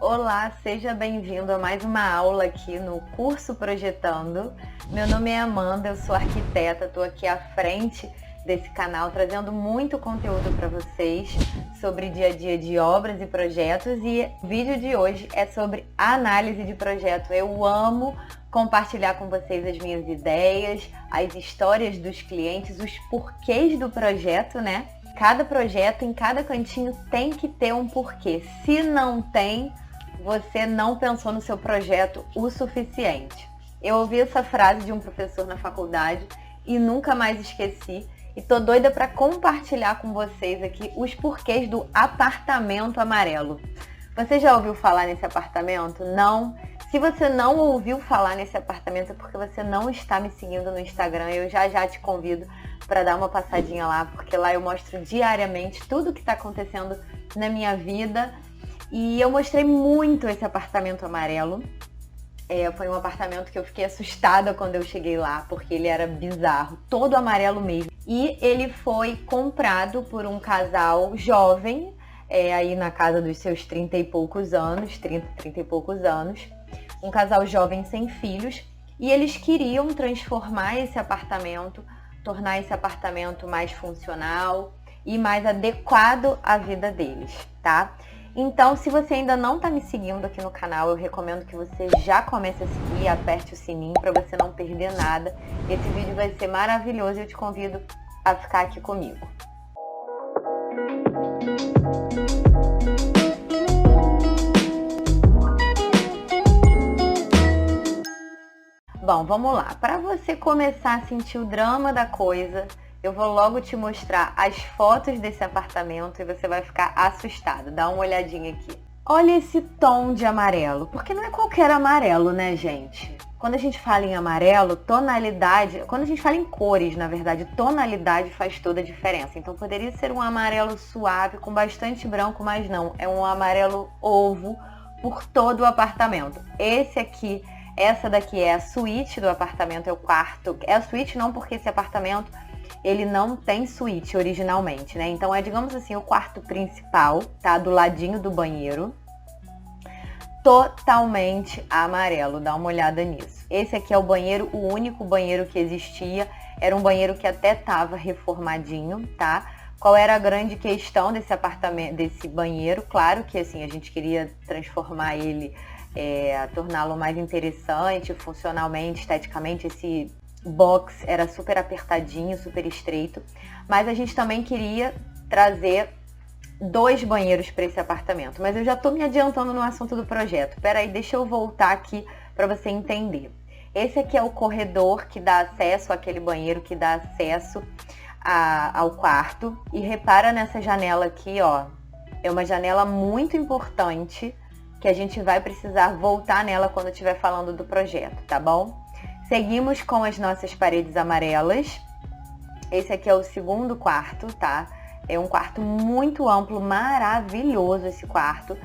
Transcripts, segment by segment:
Olá, seja bem-vindo a mais uma aula aqui no curso Projetando. Meu nome é Amanda, eu sou arquiteta, estou aqui à frente desse canal trazendo muito conteúdo para vocês sobre dia a dia de obras e projetos, e o vídeo de hoje é sobre análise de projeto. Eu amo compartilhar com vocês as minhas ideias, as histórias dos clientes, os porquês do projeto, né? Cada projeto, em cada cantinho, tem que ter um porquê. Se não tem, você não pensou no seu projeto o suficiente. Eu ouvi essa frase de um professor na faculdade e nunca mais esqueci. E tô doida para compartilhar com vocês aqui os porquês do apartamento amarelo. Você já ouviu falar nesse apartamento? Não? Se você não ouviu falar nesse apartamento é porque você não está me seguindo no Instagram. Eu já te convido para dar uma passadinha lá, porque lá eu mostro diariamente tudo o que está acontecendo na minha vida. E eu mostrei muito esse apartamento amarelo. Foi um apartamento que eu fiquei assustada quando eu cheguei lá, porque ele era bizarro, todo amarelo mesmo. E ele foi comprado por um casal jovem, aí na casa dos seus 30 e poucos anos, 30 e poucos anos. Um casal jovem sem filhos. E eles queriam transformar esse apartamento, tornar esse apartamento mais funcional e mais adequado à vida deles, tá? Então, se você ainda não está me seguindo aqui no canal, eu recomendo que você já comece a seguir e aperte o sininho para você não perder nada. Esse vídeo vai ser maravilhoso e eu te convido a ficar aqui comigo. Bom, vamos lá. Para você começar a sentir o drama da coisa, eu vou logo te mostrar as fotos desse apartamento e você vai ficar assustado. Dá uma olhadinha aqui. Olha esse tom de amarelo, porque não é qualquer amarelo, né, gente? Quando a gente fala em amarelo, tonalidade, quando a gente fala em cores, na verdade, tonalidade faz toda a diferença. Então poderia ser um amarelo suave com bastante branco, mas não, é um amarelo ovo por todo o apartamento. Essa daqui é a suíte do apartamento, é o quarto. É a suíte não, porque esse apartamento ele não tem suíte originalmente, né? Então é, digamos assim, o quarto principal, tá? Do ladinho do banheiro. Totalmente amarelo, dá uma olhada nisso. Esse aqui é o banheiro, o único banheiro que existia. Era um banheiro que até tava reformadinho, tá? Qual era a grande questão desse apartamento, desse banheiro? Claro que assim, a gente queria transformar ele, torná-lo mais interessante, funcionalmente, esteticamente. Esse box era super apertadinho, super estreito, mas a gente também queria trazer 2 banheiros para esse apartamento. Mas eu já estou me adiantando no assunto do projeto. Peraí, deixa eu voltar aqui para você entender. Esse aqui é o corredor que dá acesso àquele banheiro, que dá acesso ao quarto. E repara nessa janela aqui, ó. É uma janela muito importante que a gente vai precisar voltar nela quando estiver falando do projeto, tá bom? Seguimos com as nossas paredes amarelas. Esse aqui é o segundo quarto, tá? É um quarto muito amplo, maravilhoso esse quarto.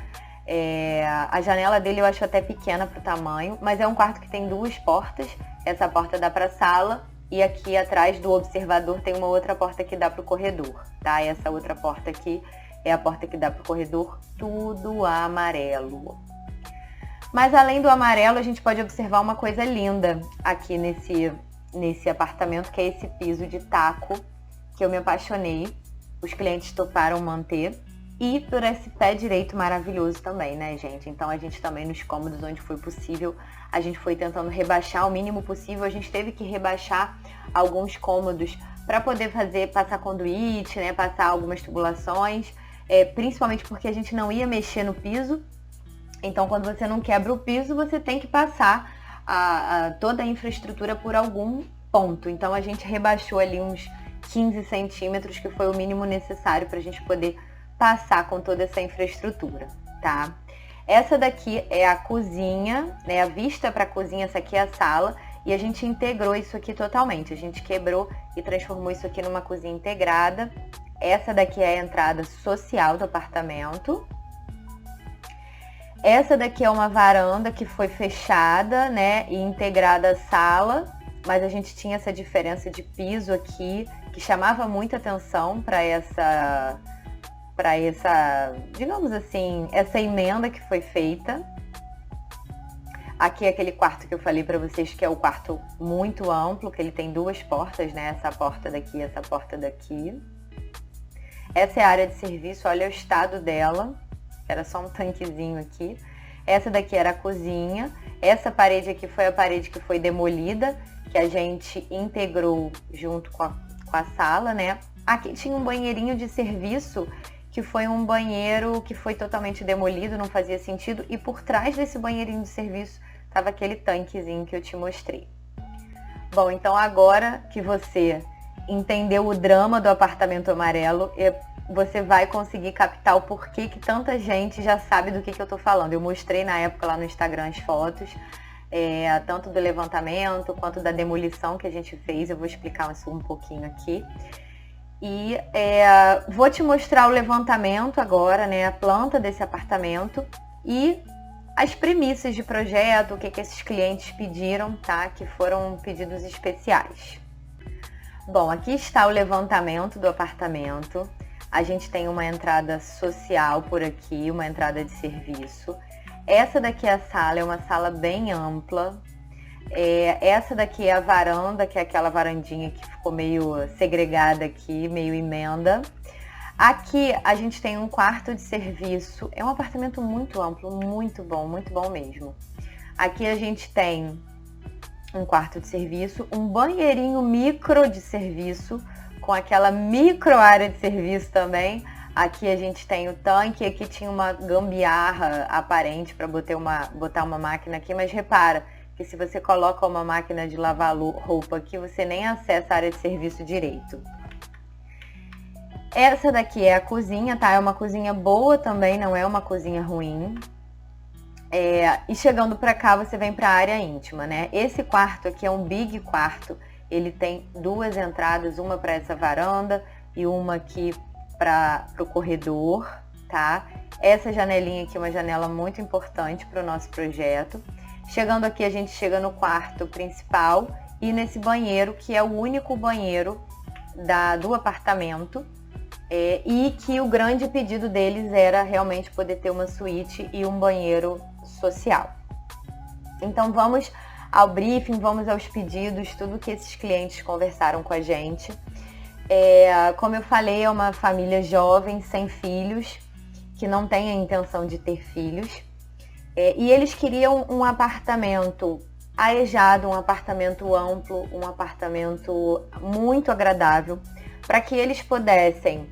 A janela dele eu acho até pequena pro tamanho, mas é um quarto que tem 2 portas. Essa porta dá pra sala e aqui atrás do observador tem uma outra porta que dá pro corredor, tá? Essa outra porta aqui é a porta que dá pro corredor, tudo amarelo. Mas além do amarelo, a gente pode observar uma coisa linda aqui nesse apartamento, que é esse piso de taco, que eu me apaixonei. Os clientes toparam manter. E por esse pé direito maravilhoso também, né, gente? Então a gente também, nos cômodos onde foi possível, a gente foi tentando rebaixar o mínimo possível. A gente teve que rebaixar alguns cômodos para poder passar conduíte, né, passar algumas tubulações, principalmente porque a gente não ia mexer no piso. Então, quando você não quebra o piso, você tem que passar toda a infraestrutura por algum ponto. Então, a gente rebaixou ali uns 15 centímetros, que foi o mínimo necessário para a gente poder passar com toda essa infraestrutura, tá? Essa daqui é a cozinha, né? A vista para a cozinha, essa aqui é a sala. E a gente integrou isso aqui totalmente. A gente quebrou e transformou isso aqui numa cozinha integrada. Essa daqui é a entrada social do apartamento. Essa daqui é uma varanda que foi fechada, né, e integrada à sala, mas a gente tinha essa diferença de piso aqui, que chamava muita atenção para para essa, digamos assim, essa emenda que foi feita. Aqui é aquele quarto que eu falei para vocês que é o quarto muito amplo, que ele tem 2 portas, né? Essa porta daqui e essa porta daqui. Essa é a área de serviço, olha o estado dela. Era só um tanquezinho aqui. Essa daqui era a cozinha. Essa parede aqui foi a parede que foi demolida, que a gente integrou junto com a sala, né? Aqui tinha um banheirinho de serviço, que foi um banheiro que foi totalmente demolido, não fazia sentido. E por trás desse banheirinho de serviço estava aquele tanquezinho que eu te mostrei. Bom, então agora que você entendeu o drama do apartamento amarelo, você vai conseguir captar o porquê que tanta gente já sabe do que eu tô falando. Eu mostrei na época lá no Instagram as fotos, tanto do levantamento quanto da demolição que a gente fez. Eu vou explicar isso um pouquinho aqui. E vou te mostrar o levantamento agora, né, a planta desse apartamento e as premissas de projeto, o que esses clientes pediram, tá? Que foram pedidos especiais. Bom, aqui está o levantamento do apartamento. A gente tem uma entrada social por aqui, uma entrada de serviço. Essa daqui é a sala, é uma sala bem ampla. Essa daqui é a varanda, que é aquela varandinha que ficou meio segregada aqui, meio emenda. Aqui a gente tem um quarto de serviço. É um apartamento muito amplo, muito bom mesmo. Aqui a gente tem um quarto de serviço, um banheirinho micro de serviço, com aquela micro área de serviço também. Aqui a gente tem o tanque, aqui tinha uma gambiarra aparente para botar uma máquina aqui, mas repara que se você coloca uma máquina de lavar roupa aqui, você nem acessa a área de serviço direito. Essa daqui é a cozinha, tá? É uma cozinha boa também, não é uma cozinha ruim. E chegando pra cá, você vem pra área íntima, né? Esse quarto aqui é um big quarto. Ele tem 2 entradas, uma para essa varanda e uma aqui para o corredor, tá? Essa janelinha aqui é uma janela muito importante para o nosso projeto. Chegando aqui, a gente chega no quarto principal e nesse banheiro, que é o único banheiro do apartamento. E que o grande pedido deles era realmente poder ter uma suíte e um banheiro social. Então vamos ao briefing, vamos aos pedidos, tudo que esses clientes conversaram com a gente. Como eu falei, é uma família jovem, sem filhos, que não tem a intenção de ter filhos. E eles queriam um apartamento arejado, um apartamento amplo, um apartamento muito agradável, para que eles pudessem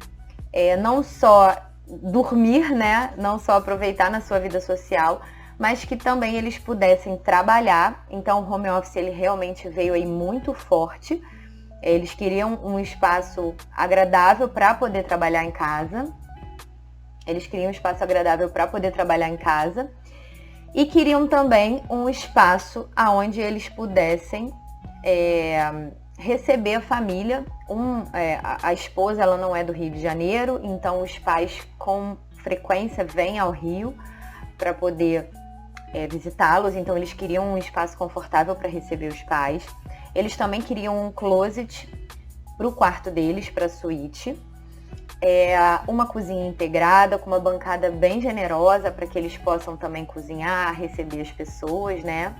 não só dormir, né, não só aproveitar na sua vida social, mas que também eles pudessem trabalhar. Então o home office ele realmente veio aí muito forte. Eles queriam um espaço agradável para poder trabalhar em casa. E queriam também um espaço onde eles pudessem receber a família. A esposa ela não é do Rio de Janeiro, então os pais com frequência vêm ao Rio para poder visitá-los. Então eles queriam um espaço confortável para receber os pais. Eles também queriam um closet para o quarto deles, para a suíte. Uma cozinha integrada, com uma bancada bem generosa para que eles possam também cozinhar, receber as pessoas, né?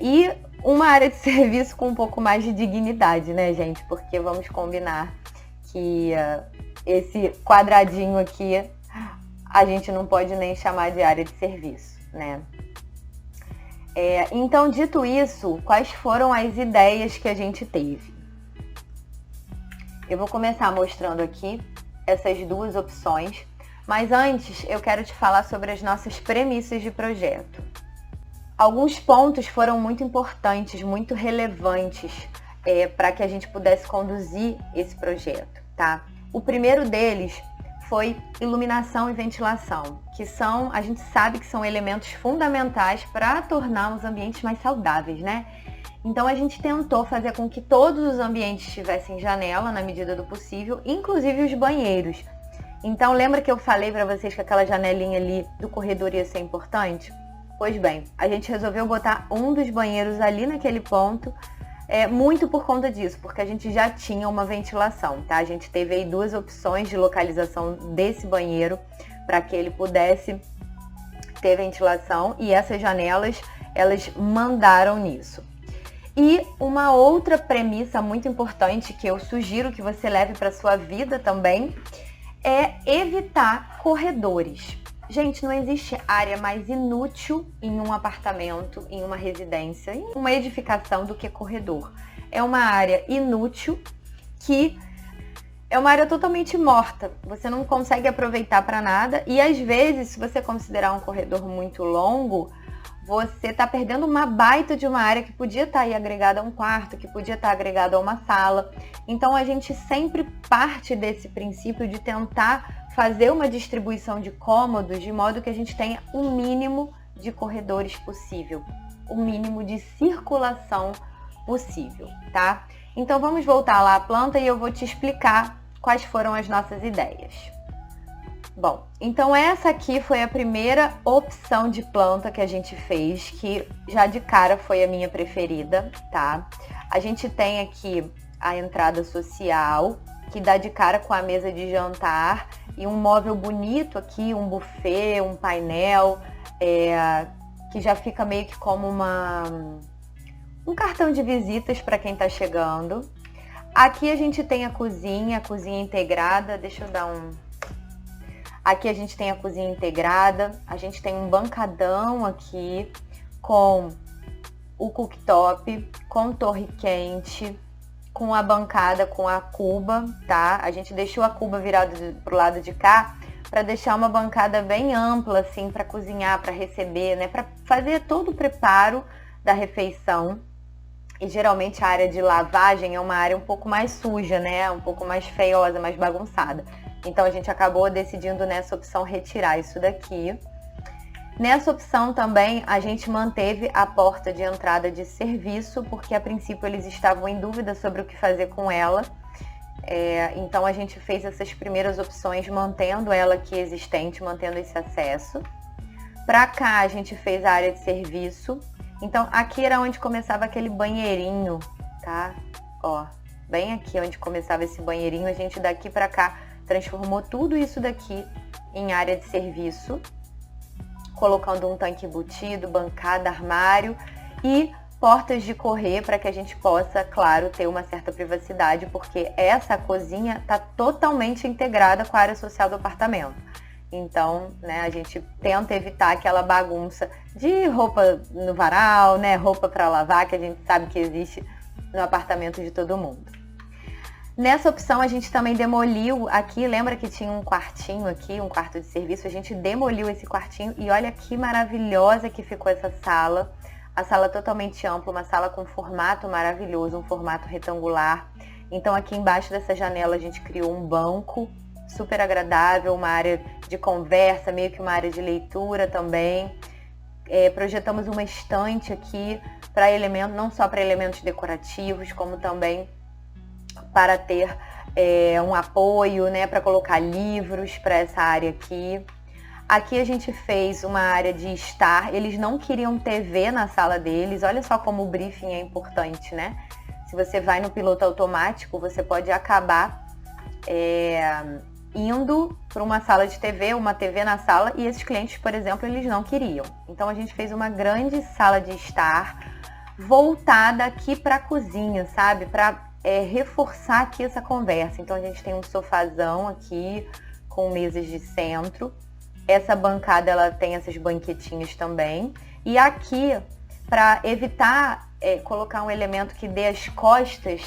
E uma área de serviço com um pouco mais de dignidade, né, gente? Porque vamos combinar que esse quadradinho aqui a gente não pode nem chamar de área de serviço, né? Então, dito isso, quais foram as ideias que a gente teve? Eu vou começar mostrando aqui essas 2 opções, mas antes eu quero te falar sobre as nossas premissas de projeto. Alguns pontos foram muito importantes, muito relevantes para que a gente pudesse conduzir esse projeto, tá? O primeiro deles foi iluminação e ventilação, que a gente sabe que são elementos fundamentais para tornar os ambientes mais saudáveis, né? Então a gente tentou fazer com que todos os ambientes tivessem janela na medida do possível, inclusive os banheiros. Então lembra que eu falei para vocês que aquela janelinha ali do corredor ia ser importante? Pois bem, a gente resolveu botar um dos banheiros ali naquele ponto, Muito por conta disso, porque a gente já tinha uma ventilação, tá? A gente teve aí 2 opções de localização desse banheiro para que ele pudesse ter ventilação, e essas janelas, elas mandaram nisso. E uma outra premissa muito importante que eu sugiro que você leve para sua vida também é evitar corredores. Gente, não existe área mais inútil em um apartamento, em uma residência, em uma edificação do que corredor. É uma área inútil que é uma área totalmente morta. Você não consegue aproveitar para nada e às vezes, se você considerar um corredor muito longo, você está perdendo uma baita de uma área que podia estar aí agregada a um quarto, que podia estar agregada a uma sala. Então a gente sempre parte desse princípio de tentar fazer uma distribuição de cômodos de modo que a gente tenha o mínimo de corredores possível, o mínimo de circulação possível, tá? Então vamos voltar lá à planta e eu vou te explicar quais foram as nossas ideias. Bom, então essa aqui foi a primeira opção de planta que a gente fez, que já de cara foi a minha preferida, tá? A gente tem aqui a entrada social, que dá de cara com a mesa de jantar, e um móvel bonito aqui, um buffet, um painel, que já fica meio que como um cartão de visitas para quem está chegando. Aqui a gente tem a cozinha integrada, deixa eu dar um... Aqui a gente tem a cozinha integrada, a gente tem um bancadão aqui com o cooktop, com torre quente, com a bancada com a cuba, tá? A gente deixou a cuba virada pro lado de cá para deixar uma bancada bem ampla, assim, para cozinhar, para receber, né? Para fazer todo o preparo da refeição. E geralmente a área de lavagem é uma área um pouco mais suja, né? Um pouco mais feiosa, mais bagunçada. Então a gente acabou decidindo nessa opção retirar isso daqui. Nessa opção também a gente manteve a porta de entrada de serviço, porque a princípio eles estavam em dúvida sobre o que fazer com ela. Então a gente fez essas primeiras opções mantendo ela aqui existente, mantendo esse acesso. Para cá a gente fez a área de serviço. Então aqui era onde começava aquele banheirinho, tá? Ó, bem aqui onde começava esse banheirinho, a gente daqui para cá transformou tudo isso daqui em área de serviço, colocando um tanque embutido, bancada, armário e portas de correr para que a gente possa, claro, ter uma certa privacidade, porque essa cozinha está totalmente integrada com a área social do apartamento. Então, né, a gente tenta evitar aquela bagunça de roupa no varal, né, roupa para lavar, que a gente sabe que existe no apartamento de todo mundo. Nessa opção a gente também demoliu aqui, lembra que tinha um quartinho aqui, um quarto de serviço? A gente demoliu esse quartinho e olha que maravilhosa que ficou essa sala. A sala totalmente ampla, uma sala com formato maravilhoso, um formato retangular. Então aqui embaixo dessa janela a gente criou um banco super agradável, uma área de conversa, meio que uma área de leitura também. Projetamos uma estante aqui para elementos, não só para elementos decorativos, como também para ter um apoio, né, para colocar livros para essa área aqui. Aqui a gente fez uma área de estar, eles não queriam TV na sala deles, olha só como o briefing é importante, né? Se você vai no piloto automático, você pode acabar indo para uma sala de TV, uma TV na sala, e esses clientes, por exemplo, eles não queriam. Então a gente fez uma grande sala de estar voltada aqui para a cozinha, sabe? Para reforçar aqui essa conversa. Então a gente tem um sofazão aqui com mesas de centro. Essa bancada ela tem essas banquetinhas também. E aqui, para evitar colocar um elemento que dê as costas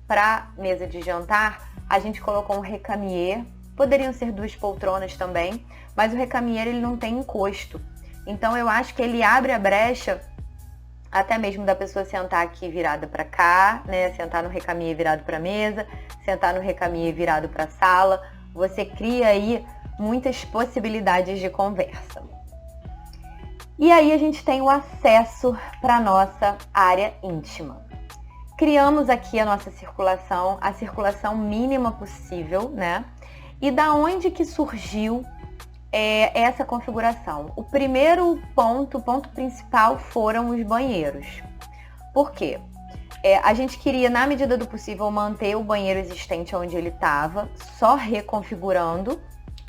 para mesa de jantar, a gente colocou um recamier. Poderiam ser 2 poltronas também, mas o recamier ele não tem encosto. Então eu acho que ele abre a brecha até mesmo da pessoa sentar aqui virada para cá, né? Sentar no recamier virado para a mesa, sentar no recamier virado para a sala. Você cria aí muitas possibilidades de conversa. E aí a gente tem o acesso para a nossa área íntima. Criamos aqui a nossa circulação, a circulação mínima possível, né? E da onde que surgiu essa configuração? O primeiro ponto, o ponto principal foram os banheiros. Por quê? A gente queria, na medida do possível, manter o banheiro existente onde ele estava, só reconfigurando.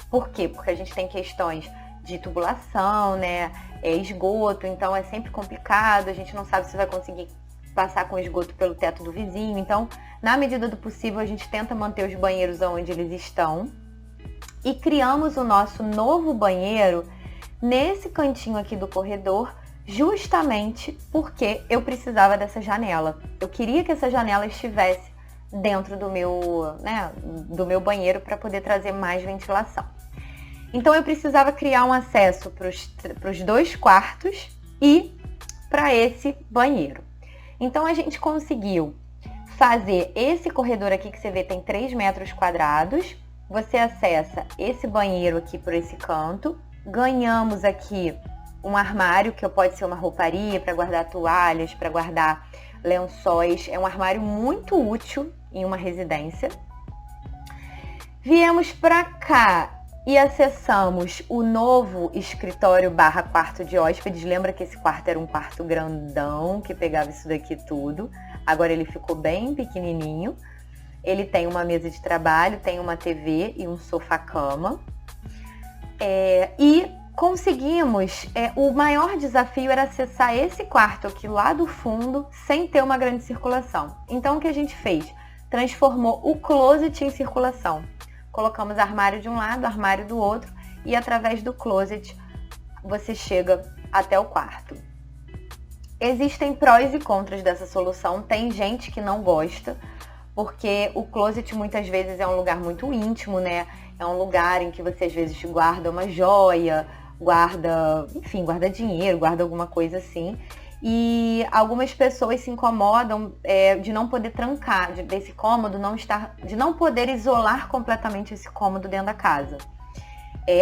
Por quê? Porque a gente tem questões de tubulação, né? Esgoto, então é sempre complicado, a gente não sabe se vai conseguir passar com esgoto pelo teto do vizinho. Então, na medida do possível, a gente tenta manter os banheiros onde eles estão. E criamos o nosso novo banheiro nesse cantinho aqui do corredor, justamente porque eu precisava dessa janela. Eu queria que essa janela estivesse dentro do meu banheiro para poder trazer mais ventilação. Então eu precisava criar um acesso para os 2 quartos e para esse banheiro. Então a gente conseguiu fazer esse corredor aqui que você vê tem 3 metros quadrados. Você acessa esse banheiro aqui por esse canto. Ganhamos aqui um armário, que pode ser uma rouparia para guardar toalhas, para guardar lençóis. É um armário muito útil em uma residência. Viemos para cá e acessamos o novo escritório / quarto de hóspedes. Lembra que esse quarto era um quarto grandão, que pegava isso daqui tudo. Agora ele ficou bem pequenininho. Ele tem uma mesa de trabalho, tem uma TV e um sofá-cama. E conseguimos, o maior desafio era acessar esse quarto aqui lá do fundo sem ter uma grande circulação. Então o que a gente fez? Transformou o closet em circulação. Colocamos armário de um lado, armário do outro e através do closet você chega até o quarto. Existem prós e contras dessa solução. Tem gente que não gosta, porque o closet muitas vezes é um lugar muito íntimo, né? É um lugar em que você às vezes guarda uma joia, guarda dinheiro, guarda alguma coisa assim. E algumas pessoas se incomodam de não poder trancar, desse cômodo de não poder isolar completamente esse cômodo dentro da casa.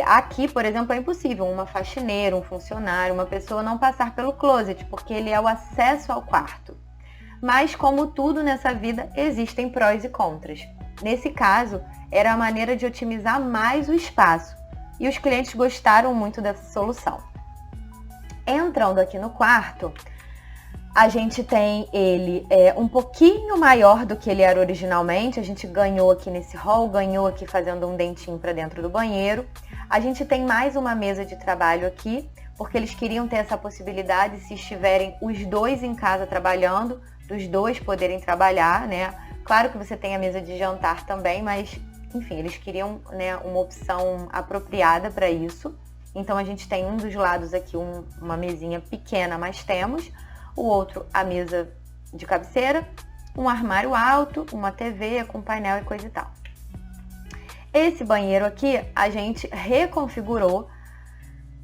Aqui, por exemplo, é impossível uma faxineira, um funcionário, uma pessoa não passar pelo closet, porque ele é o acesso ao quarto. Mas, como tudo nessa vida, existem prós e contras. Nesse caso, era a maneira de otimizar mais o espaço. E os clientes gostaram muito dessa solução. Entrando aqui no quarto, a gente tem ele um pouquinho maior do que ele era originalmente. A gente ganhou aqui nesse hall, ganhou aqui fazendo um dentinho para dentro do banheiro. A gente tem mais uma mesa de trabalho aqui, porque eles queriam ter essa possibilidade, se estiverem os 2 em casa trabalhando, dos 2 poderem trabalhar, né? Claro que você tem a mesa de jantar também, mas, enfim, eles queriam, né, uma opção apropriada para isso. Então, a gente tem um dos lados aqui uma mesinha pequena, mas temos. O outro, a mesa de cabeceira, um armário alto, uma TV com painel e coisa e tal. Esse banheiro aqui, a gente reconfigurou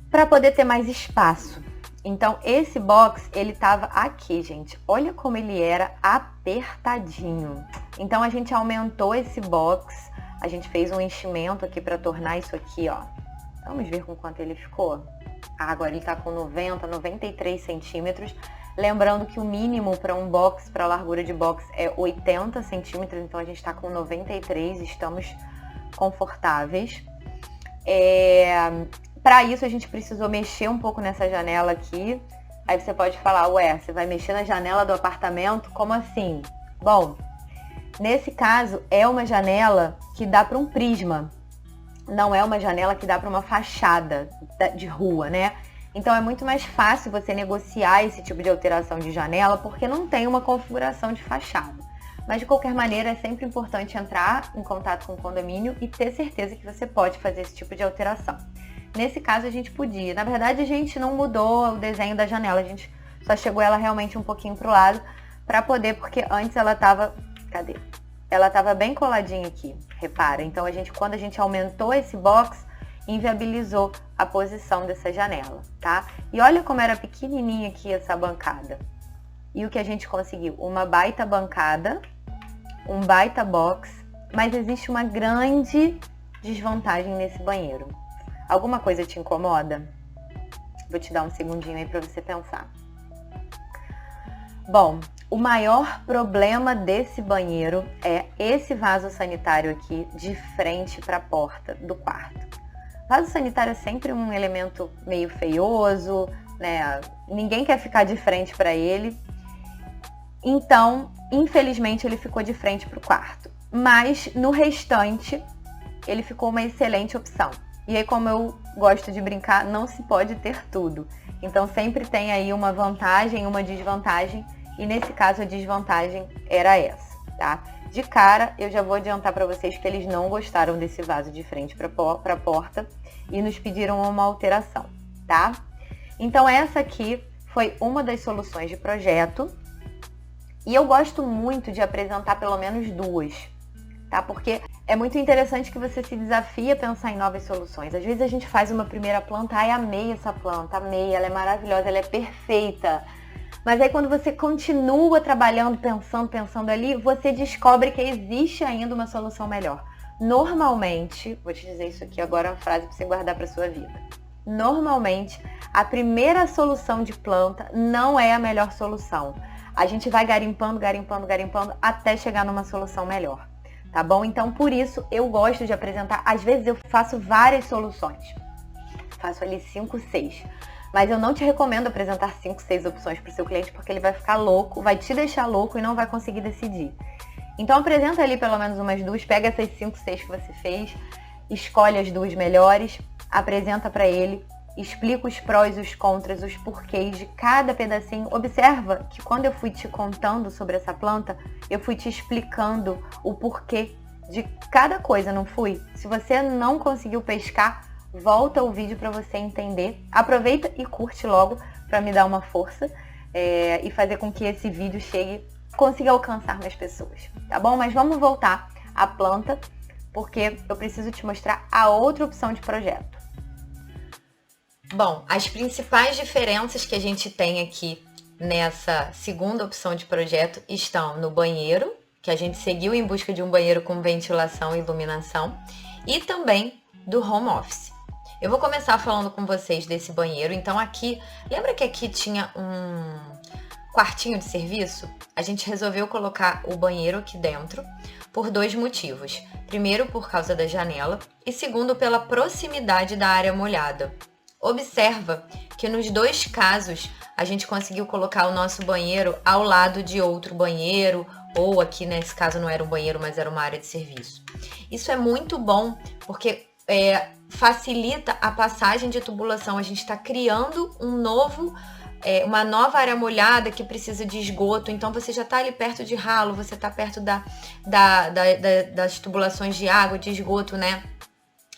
para poder ter mais espaço. Então, esse box, ele tava aqui, gente. Olha como ele era apertadinho. Então, a gente aumentou esse box. A gente fez um enchimento aqui para tornar isso aqui, ó. Vamos ver com quanto ele ficou. Agora ele tá com 93 centímetros. Lembrando que o mínimo para um box, para largura de box, é 80 centímetros. Então, a gente tá com 93, estamos confortáveis. Para isso, a gente precisou mexer um pouco nessa janela aqui. Aí você pode falar, ué, você vai mexer na janela do apartamento? Como assim? Bom, nesse caso, é uma janela que dá para um prisma. Não é uma janela que dá para uma fachada de rua, né? Então, é muito mais fácil você negociar esse tipo de alteração de janela, porque não tem uma configuração de fachada. Mas, de qualquer maneira, é sempre importante entrar em contato com o condomínio e ter certeza que você pode fazer esse tipo de alteração. Nesse caso, a gente podia. Na verdade, a gente não mudou o desenho da janela. A gente só chegou ela realmente um pouquinho pro lado para poder, porque antes ela tava... Cadê? Ela tava bem coladinha aqui, repara. Então, quando a gente aumentou esse box, inviabilizou a posição dessa janela, tá? E olha como era pequenininha aqui essa bancada. E o que a gente conseguiu? Uma baita bancada, um baita box, mas existe uma grande desvantagem nesse banheiro. Alguma coisa te incomoda? Vou te dar um segundinho aí para você pensar. Bom, o maior problema desse banheiro é esse vaso sanitário aqui de frente para a porta do quarto. Vaso sanitário é sempre um elemento meio feioso, né? Ninguém quer ficar de frente para ele. Então, Infelizmente, ele ficou de frente para o quarto. Mas, no restante, ele ficou uma excelente opção. E aí, como eu gosto de brincar, não se pode ter tudo. Então, sempre tem aí uma vantagem e uma desvantagem. E nesse caso, a desvantagem era essa, tá? De cara, eu já vou adiantar para vocês que eles não gostaram desse vaso de frente para a porta e nos pediram uma alteração, tá? Então, essa aqui foi uma das soluções de projeto. E eu gosto muito de apresentar pelo menos duas, tá? Porque é muito interessante que você se desafie a pensar em novas soluções. Às vezes a gente faz uma primeira planta, ai, amei essa planta, amei, ela é maravilhosa, ela é perfeita. Mas aí quando você continua trabalhando, pensando ali, você descobre que existe ainda uma solução melhor. Normalmente, vou te dizer isso aqui agora, uma frase para você guardar para sua vida. Normalmente, a primeira solução de planta não é a melhor solução. A gente vai garimpando até chegar numa solução melhor, tá bom? Então, por isso, eu gosto de apresentar. Às vezes eu faço várias soluções. Faço ali 5, 6. Mas eu não te recomendo apresentar 5, 6 opções para o seu cliente, porque ele vai ficar louco, vai te deixar louco e não vai conseguir decidir. Então, apresenta ali pelo menos umas duas, pega essas 5, 6 que você fez, escolhe as duas melhores, apresenta para ele, explica os prós, os contras, os porquês de cada pedacinho. Observa que quando eu fui te contando sobre essa planta, eu fui te explicando o porquê de cada coisa, não fui? Se você não conseguiu pescar, volta o vídeo para você entender. Aproveita e curte logo para me dar uma força e fazer com que esse vídeo consiga alcançar mais pessoas, tá bom? Mas vamos voltar à planta, porque eu preciso te mostrar a outra opção de projeto. Bom, as principais diferenças que a gente tem aqui nessa segunda opção de projeto estão no banheiro, que a gente seguiu em busca de um banheiro com ventilação e iluminação, e também do home office. Eu vou começar falando com vocês desse banheiro. Então aqui, lembra que aqui tinha um quartinho de serviço? A gente resolveu colocar o banheiro aqui dentro por dois motivos. Primeiro, por causa da janela, e segundo, pela proximidade da área molhada. Observa que nos dois casos a gente conseguiu colocar o nosso banheiro ao lado de outro banheiro, ou aqui nesse caso não era um banheiro, mas era uma área de serviço. Isso é muito bom porque facilita a passagem de tubulação. A gente está criando uma nova área molhada que precisa de esgoto, então você já está ali perto de ralo, você está perto das tubulações de água, de esgoto, né?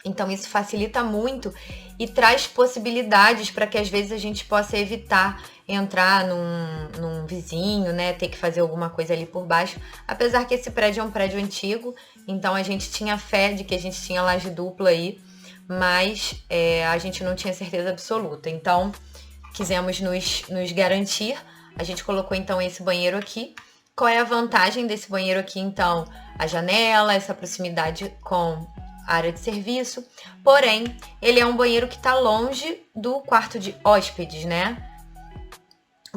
Então isso facilita muito e traz possibilidades para que às vezes a gente possa evitar entrar num vizinho, né? Ter que fazer alguma coisa ali por baixo. Apesar que esse prédio é um prédio antigo, então a gente tinha fé de que a gente tinha laje dupla aí, mas a gente não tinha certeza absoluta. Então quisemos nos garantir. A gente colocou então esse banheiro aqui. Qual é a vantagem desse banheiro aqui então? A janela, essa proximidade com área de serviço, porém, ele é um banheiro que está longe do quarto de hóspedes, né?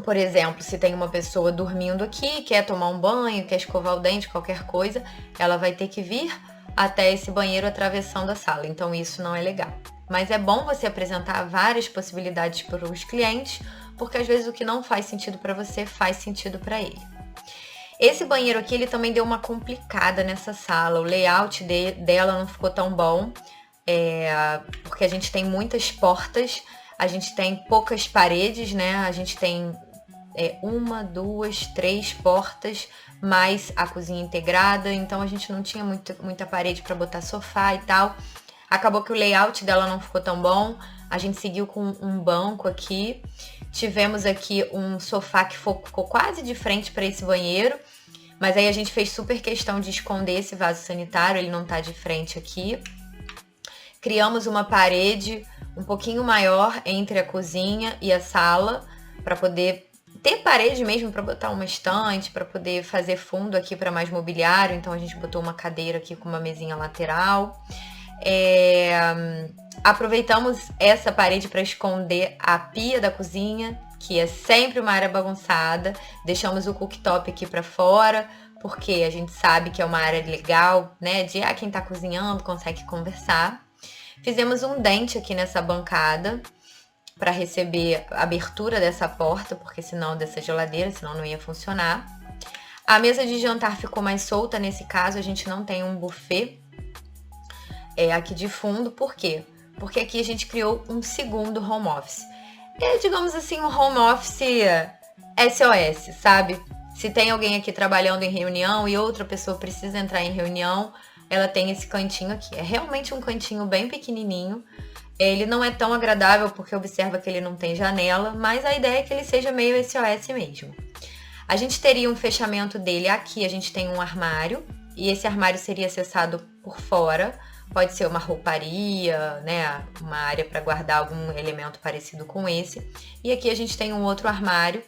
Por exemplo, se tem uma pessoa dormindo aqui, quer tomar um banho, quer escovar o dente, qualquer coisa, ela vai ter que vir até esse banheiro atravessando a sala, então isso não é legal. Mas é bom você apresentar várias possibilidades para os clientes, porque às vezes o que não faz sentido para você faz sentido para ele. Esse banheiro aqui, ele também deu uma complicada nessa sala. O layout dela não ficou tão bom, porque a gente tem muitas portas, a gente tem poucas paredes, né? A gente tem 1, 2, 3 portas, mais a cozinha integrada, então a gente não tinha muita parede para botar sofá e tal. Acabou que o layout dela não ficou tão bom, a gente seguiu com um banco aqui. Tivemos aqui um sofá que ficou quase de frente para esse banheiro, mas aí a gente fez super questão de esconder esse vaso sanitário, ele não tá de frente aqui. Criamos uma parede um pouquinho maior entre a cozinha e a sala, para poder ter parede mesmo para botar uma estante, para poder fazer fundo aqui para mais mobiliário. Então a gente botou uma cadeira aqui com uma mesinha lateral. Aproveitamos essa parede para esconder a pia da cozinha, que é sempre uma área bagunçada. Deixamos o cooktop aqui para fora, porque a gente sabe que é uma área legal, né? De quem tá cozinhando consegue conversar. Fizemos um dente aqui nessa bancada para receber a abertura dessa porta, porque senão dessa geladeira, senão não ia funcionar. A mesa de jantar ficou mais solta nesse caso, a gente não tem um buffet aqui de fundo. Por quê? Porque aqui a gente criou um segundo home office. É, digamos assim, um home office SOS, sabe? Se tem alguém aqui trabalhando em reunião e outra pessoa precisa entrar em reunião, ela tem esse cantinho aqui. É realmente um cantinho bem pequenininho. Ele não é tão agradável porque observa que ele não tem janela, mas a ideia é que ele seja meio SOS mesmo. A gente teria um fechamento dele aqui, a gente tem um armário, e esse armário seria acessado por fora. Pode ser uma rouparia, né, uma área para guardar algum elemento parecido com esse. E aqui a gente tem um outro armário,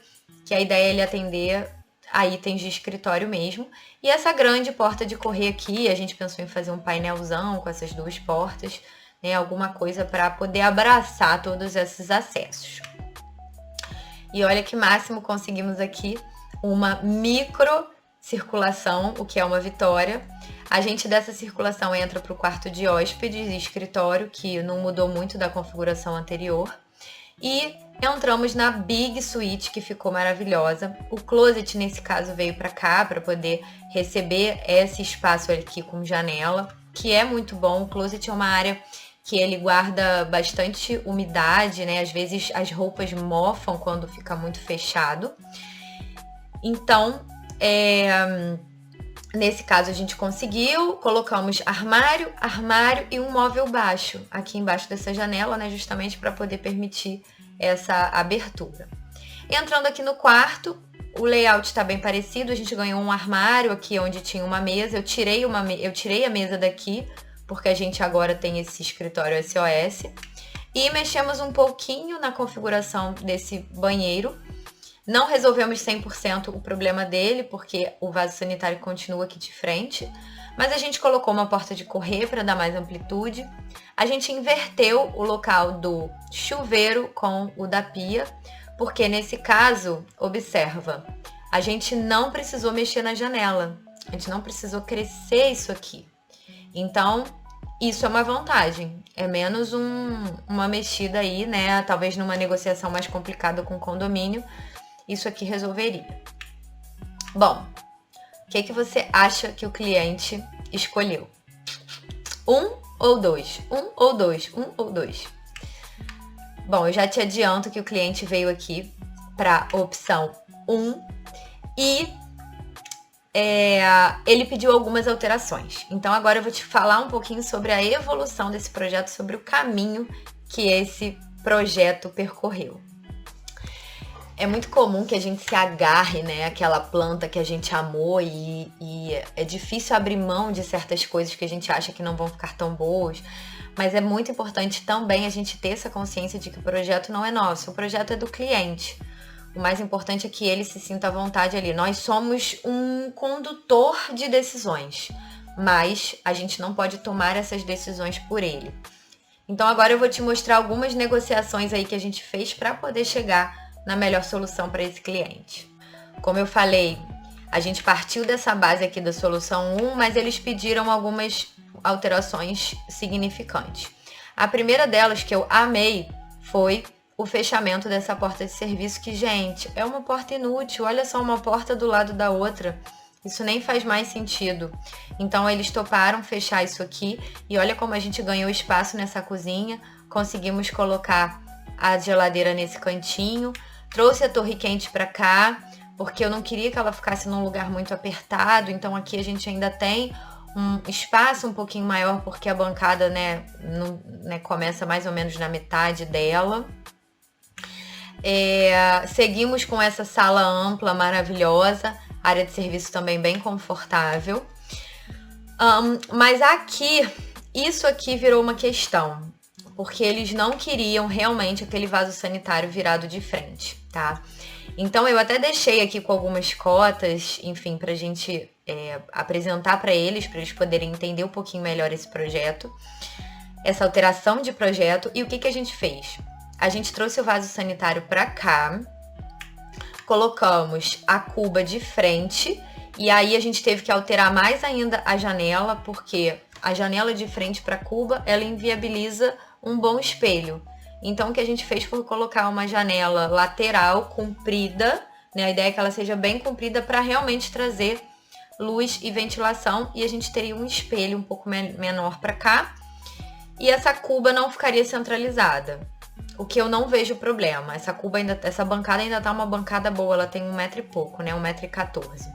que a ideia é ele atender a itens de escritório mesmo. E essa grande porta de correr aqui, a gente pensou em fazer um painelzão com essas duas portas, né, alguma coisa para poder abraçar todos esses acessos. E olha que máximo conseguimos aqui uma micro circulação, o que é uma vitória. A gente dessa circulação entra para o quarto de hóspedes e escritório, que não mudou muito da configuração anterior. E entramos na Big Suite, que ficou maravilhosa. O closet, nesse caso, veio para cá para poder receber esse espaço aqui com janela, que é muito bom. O closet é uma área que ele guarda bastante umidade, né? Às vezes as roupas mofam quando fica muito fechado. Então, nesse caso a gente conseguiu, colocamos armário e um móvel baixo aqui embaixo dessa janela, né, justamente para poder permitir essa abertura. Entrando aqui no quarto, o layout está bem parecido, a gente ganhou um armário aqui onde tinha uma mesa, eu tirei a mesa daqui, porque a gente agora tem esse escritório SOS, e mexemos um pouquinho na configuração desse banheiro. Não resolvemos 100% o problema dele, porque o vaso sanitário continua aqui de frente, mas a gente colocou uma porta de correr para dar mais amplitude. A gente inverteu o local do chuveiro com o da pia, porque nesse caso, observa, a gente não precisou mexer na janela, a gente não precisou crescer isso aqui. Então, isso é uma vantagem, é menos uma mexida aí, né? Talvez numa negociação mais complicada com o condomínio, isso aqui resolveria. Bom, o que você acha que o cliente escolheu? Um ou dois? Um ou dois? Um ou dois? Bom, eu já te adianto que o cliente veio aqui para opção 1 e ele pediu algumas alterações. Então agora eu vou te falar um pouquinho sobre a evolução desse projeto, sobre o caminho que esse projeto percorreu. É muito comum que a gente se agarre, né, àquela planta que a gente amou e é difícil abrir mão de certas coisas que a gente acha que não vão ficar tão boas, mas é muito importante também a gente ter essa consciência de que o projeto não é nosso, o projeto é do cliente. O mais importante é que ele se sinta à vontade ali. Nós somos um condutor de decisões, mas a gente não pode tomar essas decisões por ele. Então agora eu vou te mostrar algumas negociações aí que a gente fez para poder chegar na melhor solução para esse cliente. Como eu falei, a gente partiu dessa base aqui da solução 1, mas eles pediram algumas alterações significantes. A primeira delas, que eu amei, foi o fechamento dessa porta de serviço, que, gente, é uma porta inútil. Olha só, uma porta do lado da outra. Isso nem faz mais sentido. Então, eles toparam fechar isso aqui. E olha como a gente ganhou espaço nessa cozinha. Conseguimos colocar a geladeira nesse cantinho. Trouxe a torre quente para cá, porque eu não queria que ela ficasse num lugar muito apertado. Então aqui a gente ainda tem um espaço um pouquinho maior, porque a bancada, né, começa mais ou menos na metade dela. Seguimos com essa sala ampla, maravilhosa. Área de serviço também bem confortável. Mas aqui, isso aqui virou uma questão, porque eles não queriam realmente aquele vaso sanitário virado de frente, tá? Então eu até deixei aqui com algumas cotas, enfim, pra gente apresentar para eles poderem entender um pouquinho melhor esse projeto, essa alteração de projeto. E o que a gente fez? A gente trouxe o vaso sanitário para cá, colocamos a cuba de frente, e aí a gente teve que alterar mais ainda a janela, porque a janela de frente para a cuba, ela inviabiliza um bom espelho. Então o que a gente fez foi colocar uma janela lateral comprida né? A ideia é que ela seja bem comprida para realmente trazer luz e ventilação, e a gente teria um espelho um pouco menor para cá, e essa cuba não ficaria centralizada, o que eu não vejo problema. Essa bancada ainda tá uma bancada boa, ela tem 1 metro e pouco, né? 1,14 m.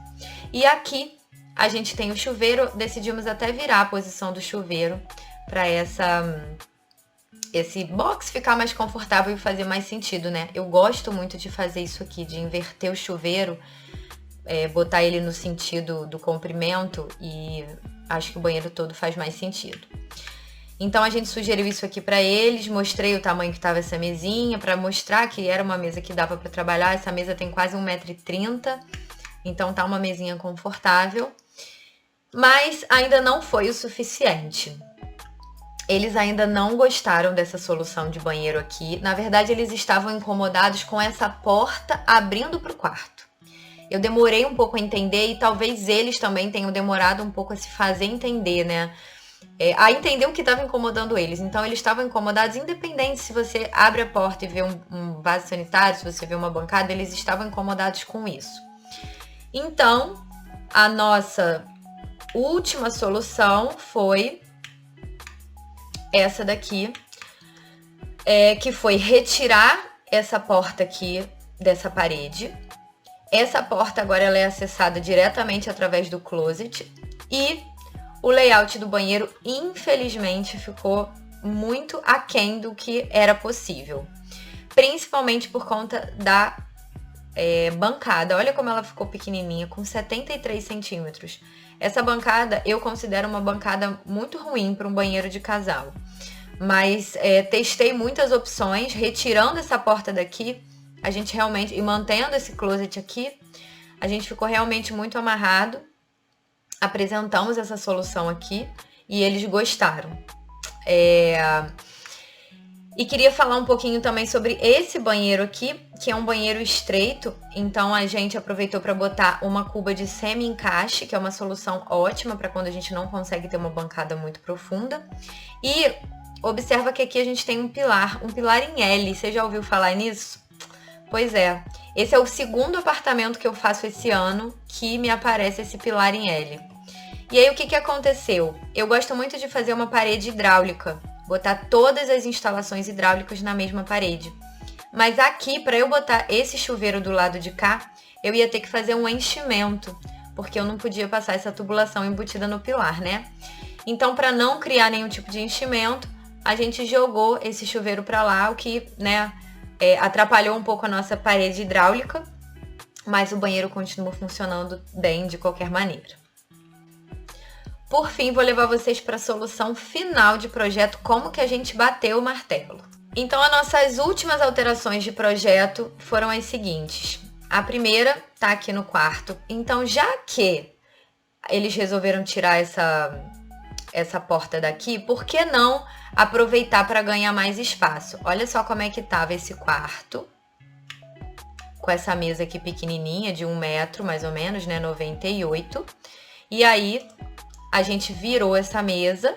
E aqui a gente tem o chuveiro, decidimos até virar a posição do chuveiro para esse box ficar mais confortável e fazer mais sentido, né? Eu gosto muito de fazer isso aqui, de inverter o chuveiro, botar ele no sentido do comprimento, e acho que o banheiro todo faz mais sentido. Então a gente sugeriu isso aqui para eles, mostrei o tamanho que estava essa mesinha para mostrar que era uma mesa que dava para trabalhar. Essa mesa tem quase 1,30 m, então tá uma mesinha confortável, mas ainda não foi o suficiente. Eles ainda não gostaram dessa solução de banheiro aqui. Na verdade, eles estavam incomodados com essa porta abrindo para o quarto. Eu demorei um pouco a entender, e talvez eles também tenham demorado um pouco a se fazer entender, né? A entender o que estava incomodando eles. Então, eles estavam incomodados, independente se você abre a porta e vê um vaso sanitário, se você vê uma bancada, eles estavam incomodados com isso. Então, a nossa última solução foi essa daqui, que foi retirar essa porta aqui dessa parede. Essa porta agora ela é acessada diretamente através do closet, e o layout do banheiro, infelizmente, ficou muito aquém do que era possível, principalmente por conta da bancada. Olha como ela ficou pequenininha, com 73 centímetros. Essa bancada eu considero uma bancada muito ruim para um banheiro de casal, mas testei muitas opções. Retirando essa porta daqui, a gente realmente, e mantendo esse closet aqui, a gente ficou realmente muito amarrado. Apresentamos essa solução aqui e eles gostaram. E queria falar um pouquinho também sobre esse banheiro aqui, que é um banheiro estreito. Então a gente aproveitou para botar uma cuba de semi-encaixe, que é uma solução ótima para quando a gente não consegue ter uma bancada muito profunda. E observa que aqui a gente tem um pilar em L. Você já ouviu falar nisso? Pois é, esse é o segundo apartamento que eu faço esse ano que me aparece esse pilar em L. E aí o que aconteceu? Eu gosto muito de fazer uma parede hidráulica, botar todas as instalações hidráulicas na mesma parede. Mas aqui, para eu botar esse chuveiro do lado de cá, eu ia ter que fazer um enchimento, porque eu não podia passar essa tubulação embutida no pilar, né? Então, para não criar nenhum tipo de enchimento, a gente jogou esse chuveiro para lá, o que, né, atrapalhou um pouco a nossa parede hidráulica, mas o banheiro continua funcionando bem de qualquer maneira. Por fim, vou levar vocês para a solução final de projeto, como que a gente bateu o martelo. Então, as nossas últimas alterações de projeto foram as seguintes. A primeira tá aqui no quarto. Então, já que eles resolveram tirar essa porta daqui, por que não aproveitar para ganhar mais espaço? Olha só como é que tava esse quarto, com essa mesa aqui pequenininha, de 1 metro mais ou menos, né, 98. E aí a gente virou essa mesa,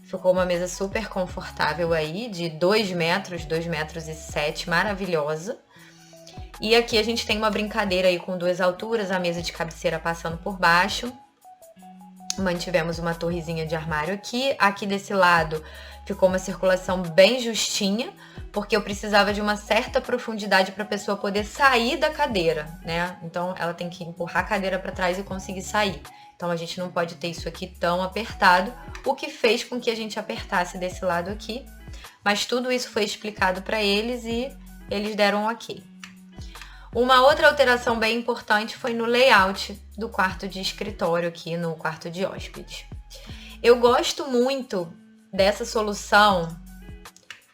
ficou uma mesa super confortável aí, de 2 metros, 2,07 m, maravilhosa. E aqui a gente tem uma brincadeira aí com 2 alturas, a mesa de cabeceira passando por baixo. Mantivemos uma torrezinha de armário aqui. Aqui desse lado ficou uma circulação bem justinha, porque eu precisava de uma certa profundidade para a pessoa poder sair da cadeira, né? Então ela tem que empurrar a cadeira para trás e conseguir sair. Então a gente não pode ter isso aqui tão apertado, o que fez com que a gente apertasse desse lado aqui. Mas tudo isso foi explicado para eles e eles deram um ok. Uma outra alteração bem importante foi no layout do quarto de escritório aqui no quarto de hóspede. Eu gosto muito dessa solução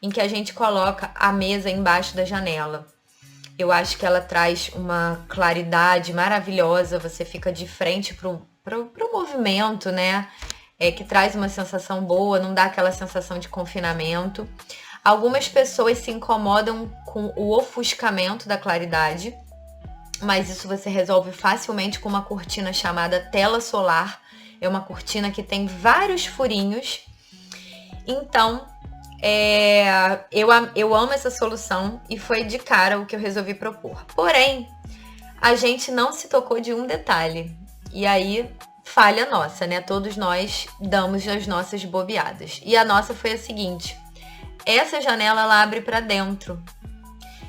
em que a gente coloca a mesa embaixo da janela. Eu acho que ela traz uma claridade maravilhosa, você fica de frente pro movimento, né? Que traz uma sensação boa, não dá aquela sensação de confinamento. Algumas pessoas se incomodam com o ofuscamento da claridade, mas isso você resolve facilmente com uma cortina chamada tela solar. É uma cortina que tem vários furinhos. Então, eu amo essa solução e foi de cara o que eu resolvi propor. Porém, a gente não se tocou de um detalhe. E aí, falha nossa, né? Todos nós damos as nossas bobeadas. E a nossa foi a seguinte: essa janela ela abre para dentro.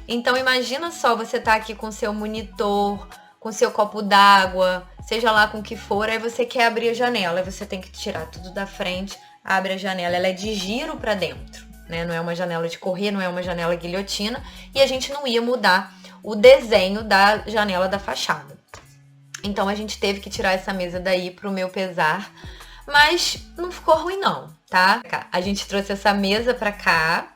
Então imagina só, você tá aqui com seu monitor, com seu copo d'água, seja lá com o que for, aí você quer abrir a janela, aí você tem que tirar tudo da frente, abre a janela, ela é de giro para dentro, né? Não é uma janela de correr, não é uma janela guilhotina, e a gente não ia mudar o desenho da janela da fachada. Então a gente teve que tirar essa mesa daí pro meu pesar, mas não ficou ruim não, tá? A gente trouxe essa mesa pra cá,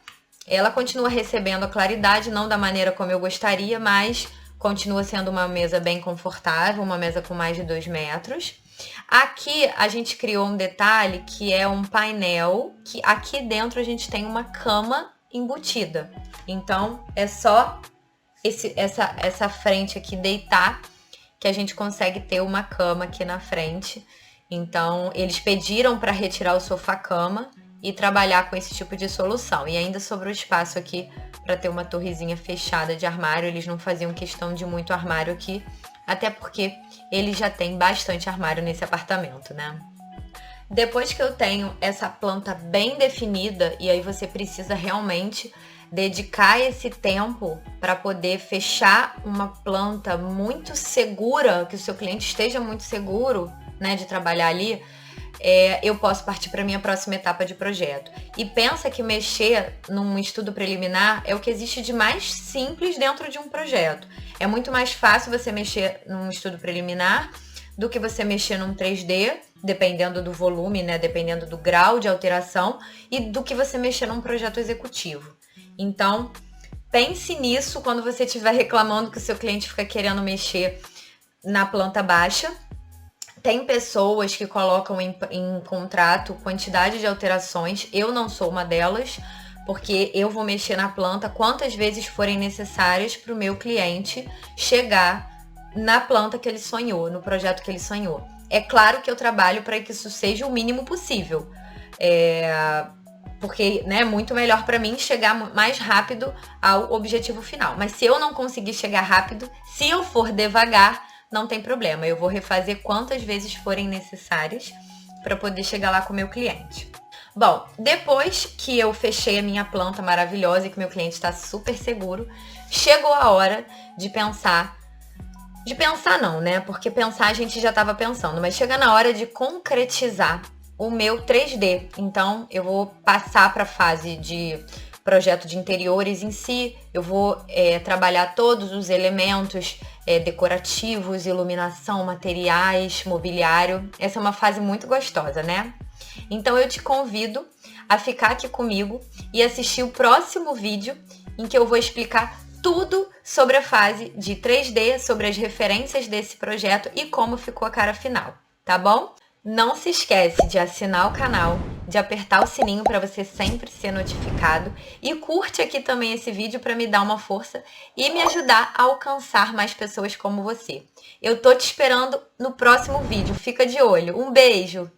ela continua recebendo a claridade, não da maneira como eu gostaria, mas continua sendo uma mesa bem confortável, uma mesa com mais de 2 metros. Aqui a gente criou um detalhe que é um painel, que aqui dentro a gente tem uma cama embutida. Então é só essa frente aqui deitar, que a gente consegue ter uma cama aqui na frente. Então, eles pediram para retirar o sofá-cama e trabalhar com esse tipo de solução. E ainda sobrou espaço aqui para ter uma torrezinha fechada de armário. Eles não faziam questão de muito armário aqui, até porque eles já têm bastante armário nesse apartamento, né? Depois que eu tenho essa planta bem definida, e aí você precisa realmente dedicar esse tempo para poder fechar uma planta muito segura, que o seu cliente esteja muito seguro, né, de trabalhar ali, eu posso partir para minha próxima etapa de projeto. E pensa que mexer num estudo preliminar é o que existe de mais simples dentro de um projeto. É muito mais fácil você mexer num estudo preliminar do que você mexer num 3D, dependendo do volume, né, dependendo do grau de alteração, e do que você mexer num projeto executivo. Então, pense nisso quando você estiver reclamando que o seu cliente fica querendo mexer na planta baixa. Tem pessoas que colocam em contrato quantidade de alterações. Eu não sou uma delas, porque eu vou mexer na planta quantas vezes forem necessárias para o meu cliente chegar na planta que ele sonhou, no projeto que ele sonhou. É claro que eu trabalho para que isso seja o mínimo possível. Porque, né, é muito melhor para mim chegar mais rápido ao objetivo final. Mas se eu não conseguir chegar rápido, se eu for devagar, não tem problema. Eu vou refazer quantas vezes forem necessárias para poder chegar lá com o meu cliente. Bom, depois que eu fechei a minha planta maravilhosa e que meu cliente está super seguro, chegou a hora de pensar. De pensar não, né? Porque pensar a gente já estava pensando, mas chega na hora de concretizar o meu 3D. Então, eu vou passar para a fase de projeto de interiores em si. Eu vou trabalhar todos os elementos decorativos, iluminação, materiais, mobiliário. Essa é uma fase muito gostosa, né? Então, eu te convido a ficar aqui comigo e assistir o próximo vídeo em que eu vou explicar tudo sobre a fase de 3D, sobre as referências desse projeto e como ficou a cara final, tá bom? Não se esquece de assinar o canal, de apertar o sininho para você sempre ser notificado e curte aqui também esse vídeo para me dar uma força e me ajudar a alcançar mais pessoas como você. Eu tô te esperando no próximo vídeo, fica de olho. Um beijo!